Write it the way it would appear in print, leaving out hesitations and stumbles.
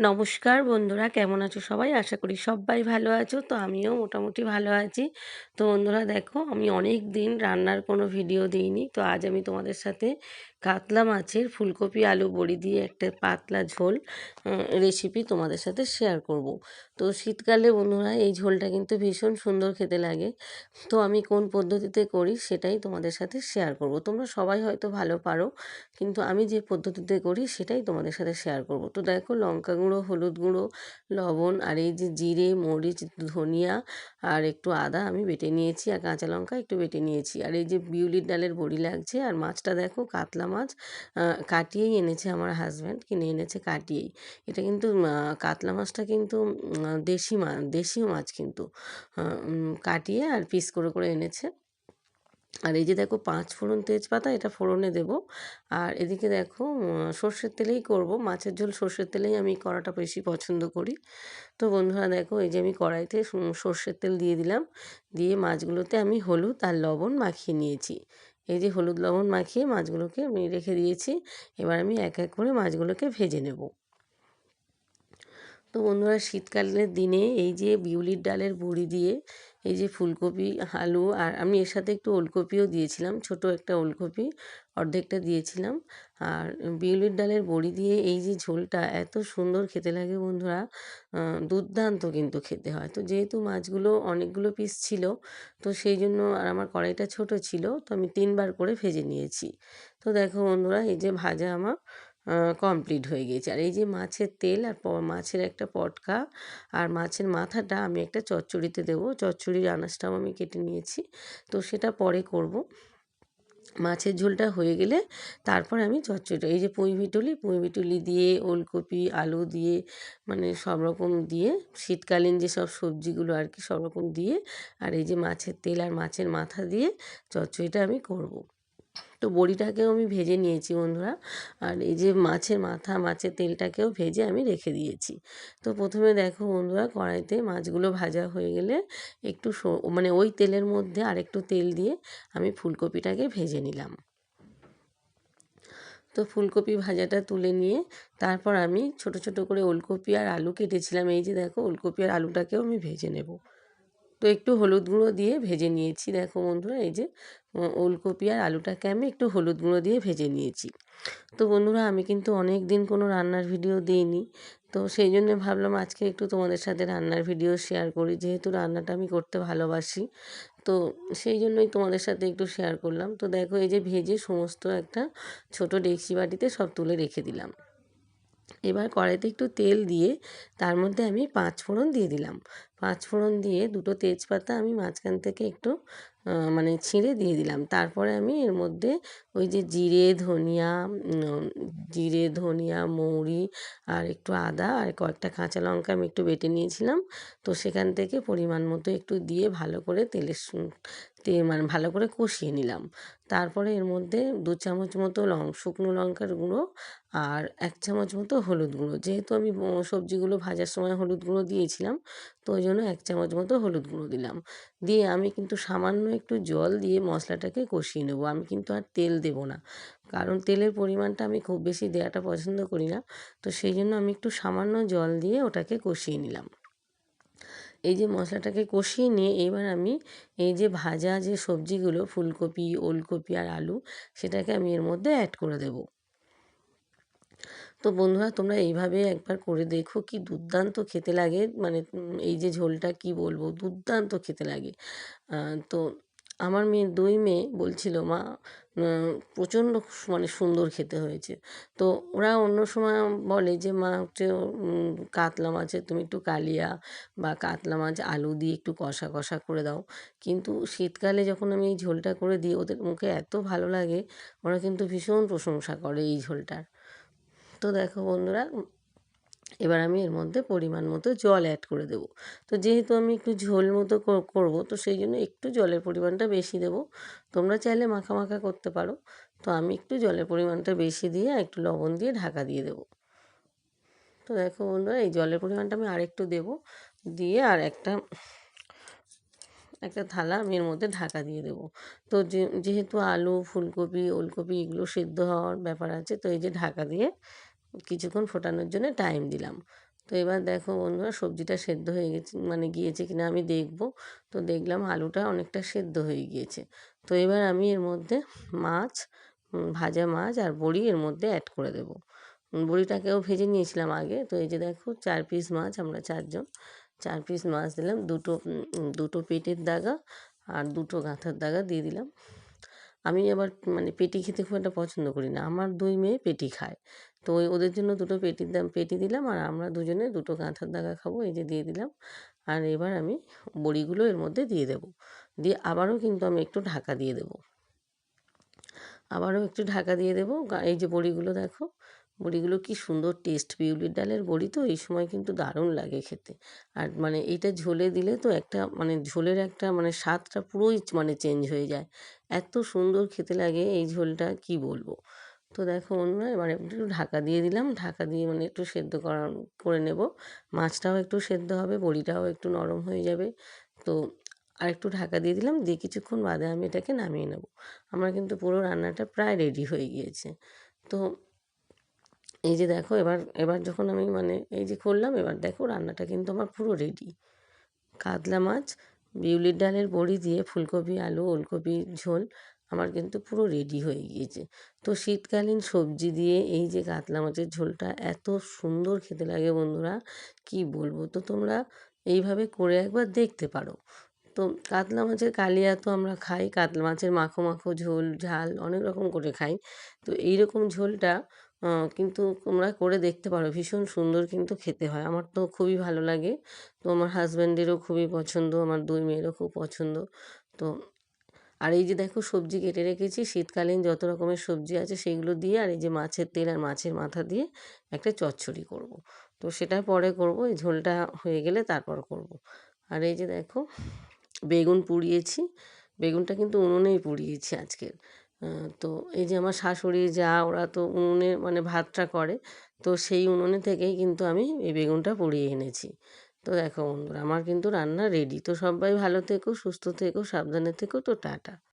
নমস্কার বন্ধুরা, কেমন আছো সবাই? আশা করি সবাই ভালো আছো। তো আমিও মোটামুটি ভালো আছি। তো বন্ধুরা দেখো, আমি অনেক দিন রান্নার কোনো ভিডিও দিইনি। তো আজ আমি তোমাদের সাথে কাতলা মাছের ফুলকপি আলু বড়ি দিয়ে একটা পাতলা ঝোল রেসিপি তোমাদের সাথে শেয়ার করব। তো শীতকালে বন্ধুরা এই ঝোলটা কিন্তু ভীষণ সুন্দর খেতে লাগে। তো আমি কোন পদ্ধতিতে করি সেটাই তোমাদের সাথে শেয়ার করব। তোমরা সবাই হয়তো ভালো পারো, কিন্তু আমি যে পদ্ধতিতে করি সেটাই তোমাদের সাথে শেয়ার করব। তো দেখো, লঙ্কা গুঁড়ো, হলুদ গুঁড়ো, লবণ আর এই যে জিরে, মরিচ, ধনিয়া আর একটু আদা আমি বেটে নিয়েছি, আর কাঁচা লঙ্কা একটু বেটে নিয়েছি। আর এই যে বিউলির ডালের বড়ি লাগছে, আর মাছটা দেখো কাতলা মাছ কাটিয়েই এনেছে আমার হাজব্যান্ড, কিনে এনেছে কাটিয়েই। এটা কিন্তু কাতলা মাছটা কিন্তু দেশি মাছ কিন্তু কাটিয়ে আর পিস করে করে এনেছে। আর এই যে দেখো, 5 ফোড়ন তেজপাতা এটা ফোড়নে দেব। আর এদিকে দেখো, সর্ষের তেলেই করব মাছের ঝোল, সর্ষের তেলেই আমি করাটা বেশি পছন্দ করি। তো বন্ধুরা দেখো, এই যে আমি কড়াইতে সর্ষের তেল দিয়ে দিলাম, দিয়ে মাছগুলোতে আমি হলুদ আর লবণ মাখিয়ে নিয়েছি। এই যে হলুদ লবণ মাখিয়ে মাছগুলোকে আমি রেখে দিয়েছি। এবার আমি এক এক করে মাছগুলোকে ভেজে নেব। তো বন্ধুরা, শীতকালের দিনে এই যে বিউলির ডালের বড়ি দিয়ে এই যে ফুলকপি, আলু, আর আমি এর সাথে একটু ওলকপিও দিয়েছিলাম, ছোট একটা ওলকপি অর্ধেকটা দিয়েছিলাম। আর বিউলির ডালের বড়ি দিয়ে এই যে ঝোলটা এত সুন্দর খেতে লাগে বন্ধুরা, দুর্দান্ত কিন্তু খেতে হয়। তো যেহেতু মাছগুলো অনেকগুলো পিস ছিল, তো সেই জন্য, আর আমার কড়াইটা ছোট ছিল, তো আমি 3বার করে ভেজে নিয়েছি। তো দেখো বন্ধুরা, এই যে ভাজা আমার কমপ্লিট হয়ে গিয়েছে। আর এই যে মাছের তেল আর মাছের একটা পটকা আর মাছের মাথাটা আমি একটা চচ্চড়িতে দেবো। চচ্চড়ির আনাজটাও আমি কেটে নিয়েছি, তো সেটা পরে করব। মাছের ঝোলটা হয়ে গেলে তারপর আমি চচ্চড়িটা, এই যে পুঁই বিটুলি দিয়ে, ওলকপি আলু দিয়ে, মানে সব রকম দিয়ে, শীতকালীন যেসব সবজিগুলো আর কি সব রকম দিয়ে, আর এই যে মাছের তেল আর মাছের মাথা দিয়ে চচ্চড়িটা আমি করব। তো বড়িটাকেও আমি ভেজে নিয়েছি বন্ধুরা। আর এই যে মাছের মাথা, মাছের তেলটাকেও ভেজে আমি রেখে দিয়েছি। তো প্রথমে দেখো বন্ধুরা, কড়াইতে মাছগুলো ভাজা হয়ে গেলে একটু মানে ওই তেলের মধ্যে আরেকটু তেল দিয়ে আমি ফুলকপিটাকে ভেজে নিলাম। তো ফুলকপি ভাজাটা তুলে নিয়ে তারপর আমি ছোট ছোট করে ওলকপি আর আলু কেটেছিলাম, এই যে দেখো ওলকপি আর আলুটাকেও আমি ভেজে নেব। তো একটু হলুদ গুঁড়ো দিয়ে ভেজে নিয়েছি। দেখো বন্ধুরা, এই যে ওলকপি আর আলুটাকে আমি একটু হলুদ গুঁড়ো দিয়ে ভেজে নিয়েছি। তো বন্ধুরা, আমি কিন্তু অনেক দিন কোনো রান্নার ভিডিও দিইনি, তো সেই জন্য ভাবলাম আজকে একটু তোমাদের সাথে রান্নার ভিডিও শেয়ার করি, যেহেতু রান্নাটা আমি করতে ভালোবাসি। তো সেই জন্যই তোমাদের সাথে একটু শেয়ার করলাম। তো দেখো, এই যে ভেজে সমস্ত একটা ছোট ডেকচি বাটিতে সব তুলে রেখে দিলাম। এবার কড়াইতে একটু তেল দিয়ে তার মধ্যে আমি 5 ফোড়ন দিয়ে দিলাম। 5 ফোড়ন দিয়ে দুটো তেজপাতা আমি মাঝখান থেকে একটু মানে ছিঁড়ে দিয়ে দিলাম। তারপরে আমি এর মধ্যে ওই যে জিরে, ধনিয়া, মৌরি আর একটু আদা আর কয়েকটা কাঁচা লঙ্কা আমি একটু বেটে নিয়েছিলাম। তো সেখান থেকে পরিমাণ মতো একটু দিয়ে ভালো করে মানে ভালো করে কষিয়ে নিলাম। তারপরে এর মধ্যে 2 চামচ মতো শুকনো লঙ্কার গুঁড়ো আর 1 চামচ মতো হলুদ গুঁড়ো, যেহেতু আমি সবজিগুলো ভাজার সময় হলুদ গুঁড়ো দিয়েছিলাম, তো ওই জন্য 1 চামচ মতো হলুদ গুঁড়ো দিলাম। দিয়ে আমি কিন্তু সামান্য একটু জল দিয়ে মশলাটাকে কষিয়ে নেবো। আমি কিন্তু আর তেল দেবো না, কারণ তেলের পরিমাণটা আমি খুব বেশি দেওয়াটা পছন্দ করি না। তো সেই জন্য আমি একটু সামান্য জল দিয়ে ওটাকে কষিয়ে নিলাম। এই যে মশলাটাকে কষিয়ে নিয়ে এবার আমি এই যে ভাজা যে সবজিগুলো, ফুলকপি, ওলকপি আর আলু, সেটাকে আমি এর মধ্যে অ্যাড করে দেবো। তো বন্ধুরা, তোমরা এইভাবে একবার করে দেখো, কি দুর্দান্ত খেতে লাগে। মানে এই যে ঝোলটা কি বলবো, দুর্দান্ত খেতে লাগে। তো আমার 2 মেয়ে বলছিল, মা প্রচণ্ড মানে সুন্দর খেতে হয়েছে। তো ওরা অন্য সময় বলে যে, মা হচ্ছে কাতলা মাছের তুমি একটু কালিয়া বা কাতলা মাছ আলু দিয়ে একটু কষা কষা করে দাও। কিন্তু শীতকালে যখন আমি এই ঝোলটা করে দিই, ওদের মুখে এত ভালো লাগে, ওরা কিন্তু ভীষণ প্রশংসা করে এই ঝোলটার। তো দেখো বন্ধুরা, এবার আমি এর মধ্যে পরিমাণ মতো জল অ্যাড করে দেবো। তো যেহেতু আমি একটু ঝোল মতো করব, তো সেই জন্য একটু জলের পরিমাণটা বেশি দেবো। তোমরা চাইলে মাখা মাখা করতে পারো। তো আমি একটু জলের পরিমাণটা বেশি দিয়ে আর একটু লবণ দিয়ে ঢাকা দিয়ে দেবো। তো দেখো বন্ধুরা, এই জলের পরিমাণটা আমি আরেকটু দেবো, দিয়ে আর একটা একটা থালা আমি এর মধ্যে ঢাকা দিয়ে দেবো। তো যেহেতু আলু, ফুলকপি, ওলকপি এগুলো সেদ্ধ হওয়ার ব্যাপার আছে, তো এই যে ঢাকা দিয়ে কিছুক্ষণ ফোটানোর জন্য টাইম দিলাম। তো এবার দেখো বন্ধুরা সবজিটা সেদ্ধ হয়ে গেছে মানে গিয়েছে কিনা আমি দেখব। তো দেখলাম আলুটা অনেকটা সেদ্ধ হয়ে গিয়েছে। তো এবার আমি এর মধ্যে মাছ, ভাজা মাছ আর বড়ি এর মধ্যে অ্যাড করে দেবো। বড়িটাকেও ভেজে নিয়েছিলাম আগে। তো এই যে দেখো ৪ পিস মাছ, আমরা ৪ জন, ৪ পিস মাছ দিলাম, দুটো পেটের দাগা আর দুটো গাঁথার দাগা দিয়ে দিলাম। আমি আবার মানে পেটি খেতে খুব একটা পছন্দ করি না, আমার ২ মেয়ে পেটি খায়। তো ওদের জন্য দুটো পেটি দিলাম, আর আমরা দুজনে দুটো গাঁথার দাগা খাবো, এই যে দিয়ে দিলাম। আর এবার আমি বড়িগুলো এর মধ্যে দিয়ে দেবো, দিয়ে আবারও কিন্তু আমি একটু ঢাকা দিয়ে দেবো, আবারও একটু ঢাকা দিয়ে দেবো। এই যে বড়িগুলো দেখো, বড়িগুলো কি সুন্দর টেস্ট, বিউলির ডালের বড়ি তো এই সময় কিন্তু দারুণ লাগে খেতে। আর মানে এইটা ঝোলে দিলে তো একটা মানে ঝোলের একটা মানে স্বাদটা পুরোই মানে চেঞ্জ হয়ে যায়, এত সুন্দর খেতে লাগে এই ঝোলটা, কি বলবো। তো দেখো বন্ধুরা এবার একটু ঢাকা দিয়ে দিলাম, ঢাকা দিয়ে মানে একটু সেদ্ধ করে নেব। মাছটাও একটু সেদ্ধ হবে, বড়িটাও একটু নরম হয়ে যাবে। তো আর একটু ঢাকা দিয়ে দিলাম, দিয়ে কিছুক্ষণ বাদে আমি এটাকে নামিয়ে নেব। আমার কিন্তু পুরো রান্নাটা প্রায় রেডি হয়ে গিয়েছে। তো এই যে দেখো এবার এবার যখন আমি মানে এই যে করলাম, এবার দেখো রান্নাটা কিন্তু আমার পুরো রেডি। কাতলা মাছ, বিউলির ডালের বড়ি দিয়ে ফুলকপি, আলু, ওলকপি ঝোল আমার কিন্তু পুরো রেডি হয়ে গিয়েছে। তো শীতকালীন সবজি দিয়ে এই যে কাতলা মাছের ঝোলটা এত সুন্দর খেতে লাগে বন্ধুরা, কি বলবো। তো তোমরা এইভাবে করে একবার দেখতে পারো। তো কাতলা মাছের কালিয়া তো আমরা খাই, কাতলা মাছের মাখো মাখো ঝোল, ঝাল অনেক রকম করে খাই। তো এই রকম ঝোলটা কিন্তু তোমরা করে দেখতে পারো, ভীষণ সুন্দর কিন্তু খেতে হয়, আমার তো খুবই ভালো লাগে। তো আমার হাজব্যান্ডেরও খুবই পছন্দ, আমার ২ মেয়েরও খুব পছন্দ। তো আর এই যে দেখো সবজি কেটে রেখেছি, শীতকালীন যত রকমের সবজি আছে সেইগুলো দিয়ে, আর এই যে মাছের তেল আর মাছের মাথা দিয়ে একটা চচ্চড়ি করব। তো সেটা পরে করব, এই ঝোলটা হয়ে গেলে তারপর করব। আর এই যে দেখো বেগুন পুড়িয়েছি, বেগুনটা কিন্তু উনুনেই পুড়িয়েছি আজকের। তো এই যে আমার শাশুড়ি, যা, ওরা তো উনুনে মানে ভাতটা করে, তো সেই উনুনে থেকেই কিন্তু আমি এই বেগুনটা পুড়িয়ে এনেছি। তো দেখো বন্ধুরা আমার কিন্তু রান্না রেডি। তো সবাই ভালো থেকো, সুস্থ থেকো, সাবধানে থেকো। তো টাটা।